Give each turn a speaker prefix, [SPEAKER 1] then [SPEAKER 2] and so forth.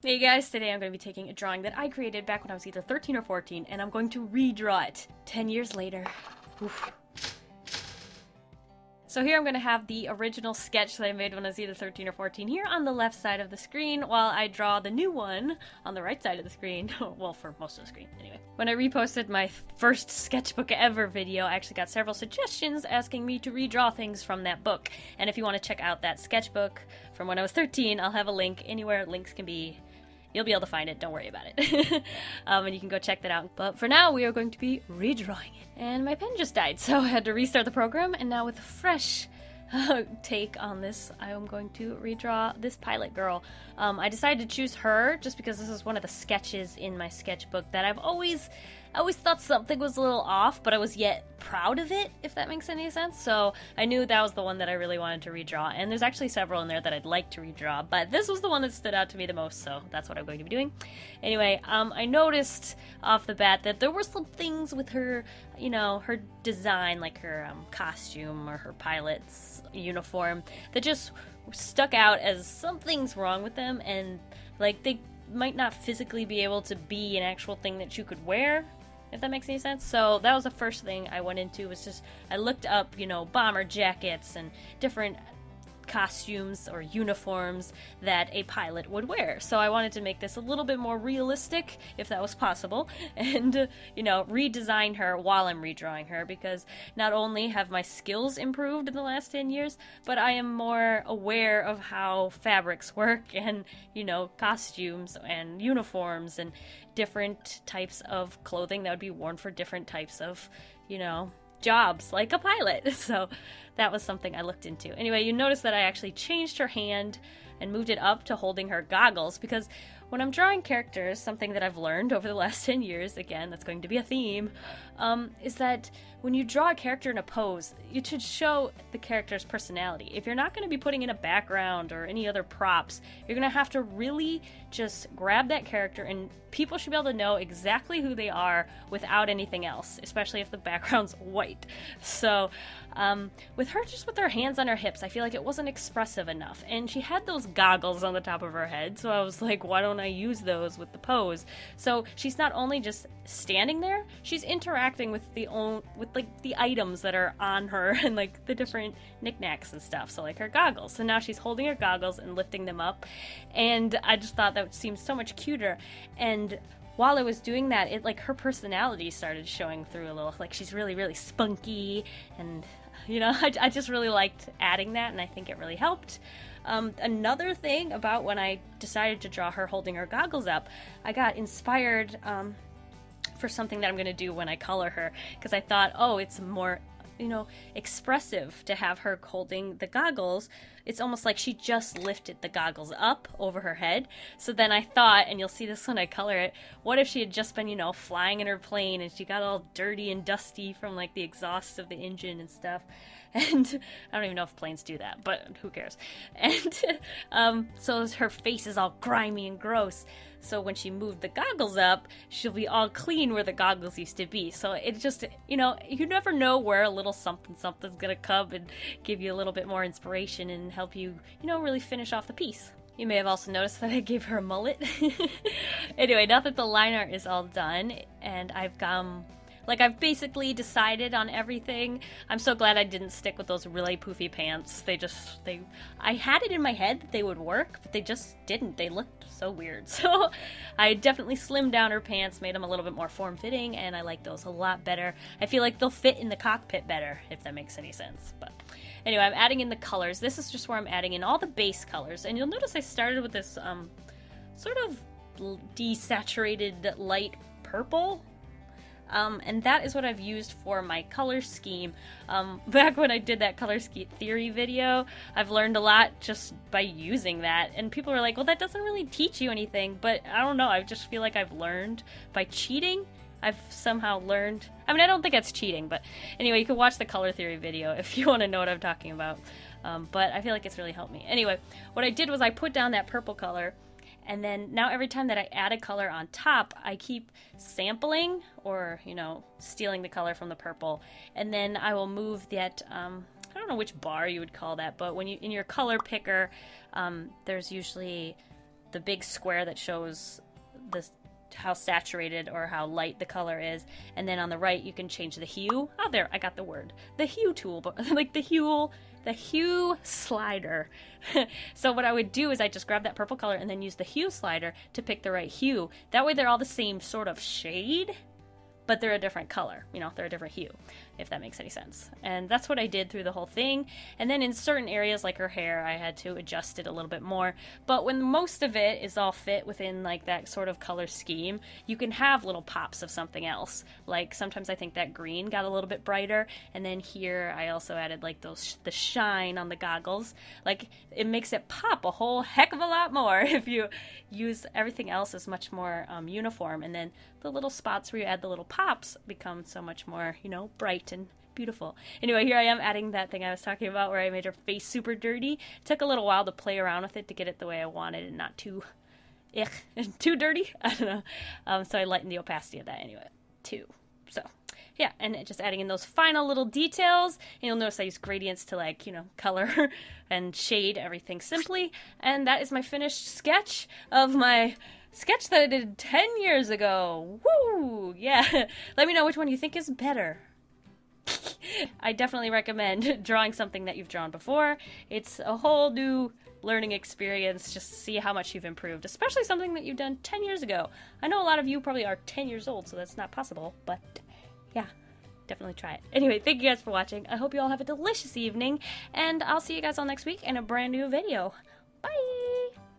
[SPEAKER 1] Hey guys, today I'm going to be taking a drawing that I created back when I was either 13 or 14, and I'm going to redraw it 10 years later. Oof. So here I'm going to have the original sketch that I made when I was either 13 or 14 here on the left side of the screen, while I draw the new one on the right side of the screen. Well, for most of the screen, anyway. When I reposted my first sketchbook ever video, I actually got several suggestions asking me to redraw things from that book. And if you want to check out that sketchbook from when I was 13, I'll have a link anywhere links can be. You'll be able to find it, don't worry about it. And you can go check that out. But for now, we are going to be redrawing it. And my pen just died, so I had to restart the program, and now with a fresh take on this, I am going to redraw this pilot girl. I decided to choose her just because this is one of the sketches in my sketchbook that I always thought something was a little off, but I was yet proud of it, if that makes any sense. So I knew that was the one that I really wanted to redraw, and there's actually several in there that I'd like to redraw, but this was the one that stood out to me the most, so that's what I'm going to be doing. Anyway, I noticed off the bat that there were some things with her, you know, her design, like her costume or her pilot's uniform, that just stuck out as something's wrong with them, and like they might not physically be able to be an actual thing that you could wear, if that makes any sense. So that was the first thing I went into, was just, I looked up, you know, bomber jackets and different costumes or uniforms that a pilot would wear. So I wanted to make this a little bit more realistic, if that was possible, and, you know, redesign her while I'm redrawing her, because not only have my skills improved in the last 10 years, but I am more aware of how fabrics work and, you know, costumes and uniforms and different types of clothing that would be worn for different types of, you know, jobs, like a pilot. So that was something I looked into. Anyway, you notice that I actually changed her hand and moved it up to holding her goggles, because when I'm drawing characters, something that I've learned over the last 10 years, again, that's going to be a theme, is that when you draw a character in a pose, you should show the character's personality. If you're not going to be putting in a background or any other props, you're going to have to really just grab that character, and people should be able to know exactly who they are without anything else, especially if the background's white. So with her, just with her hands on her hips, I feel like it wasn't expressive enough. And she had those goggles on the top of her head, so I was like, why don't I use those with the pose? So she's not only just standing there, she's interacting with like the items that are on her and like the different knickknacks and stuff. So like her goggles. So now she's holding her goggles and lifting them up, and I just thought that seemed so much cuter. And while I was doing that, it, like, her personality started showing through a little. Like, she's really, really spunky, and, you know, I just really liked adding that, and I think it really helped. Another thing about when I decided to draw her holding her goggles up, I got inspired for something that I'm going to do when I color her, because I thought, oh, it's more, you know, expressive to have her holding the goggles. It's almost like she just lifted the goggles up over her head. So then I thought, and you'll see this when I color it, what if she had just been, you know, flying in her plane and she got all dirty and dusty from like the exhaust of the engine and stuff. And I don't even know if planes do that, but who cares? And so her face is all grimy and gross. So when she moved the goggles up, she'll be all clean where the goggles used to be. So it just, you know, you never know where a little something something's gonna come and give you a little bit more inspiration and help you, you know, really finish off the piece. You may have also noticed that I gave her a mullet. Anyway, now that the line art is all done and I've basically decided on everything. I'm so glad I didn't stick with those really poofy pants. I had it in my head that they would work, but they just didn't. They looked so weird. So I definitely slimmed down her pants, made them a little bit more form-fitting, and I like those a lot better. I feel like they'll fit in the cockpit better, if that makes any sense. But anyway, I'm adding in the colors. This is just where I'm adding in all the base colors. And you'll notice I started with this sort of desaturated light purple. And that is what I've used for my color scheme. Back when I did that color scheme theory video, I've learned a lot just by using that. And people are like, well, that doesn't really teach you anything. But I don't know, I just feel like I've learned by cheating. I've somehow learned. I mean, I don't think that's cheating, but anyway, you can watch the color theory video if you want to know what I'm talking about. But I feel like it's really helped me. Anyway, what I did was I put down that purple color, and then now every time that I add a color on top, I keep sampling or, you know, stealing the color from the purple. And then I will move that, I don't know which bar you would call that, but when you, in your color picker, there's usually the big square that shows this how saturated or how light the color is, and then on the right you can change the hue. Oh, there, I got the word. The hue tool, but like the hue slider. So what I would do is I just grab that purple color and then use the hue slider to pick the right hue. That way they're all the same sort of shade, but they're a different color, you know, they're a different hue, if that makes any sense. And that's what I did through the whole thing. And then in certain areas like her hair, I had to adjust it a little bit more. But when most of it is all fit within like that sort of color scheme, you can have little pops of something else. Like sometimes I think that green got a little bit brighter. And then here I also added like the shine on the goggles. Like it makes it pop a whole heck of a lot more if you use everything else is much more uniform. And then the little spots where you add the little pops become so much more, you know, bright and beautiful. Anyway, here I am adding that thing I was talking about where I made her face super dirty. It took a little while to play around with it to get it the way I wanted and not too too dirty. I don't know. So I lightened the opacity of that anyway too. So yeah, and just adding in those final little details. And you'll notice I use gradients to, like, you know, color and shade everything simply. And that is my finished sketch of my sketch that I did 10 years ago. Woo! Yeah. Let me know which one you think is better. I definitely recommend drawing something that you've drawn before. It's a whole new learning experience just to see how much you've improved, especially something that you've done 10 years ago. I know a lot of you probably are 10 years old, so that's not possible, but yeah, definitely try it. Anyway, thank you guys for watching. I hope you all have a delicious evening, and I'll see you guys all next week in a brand new video. Bye!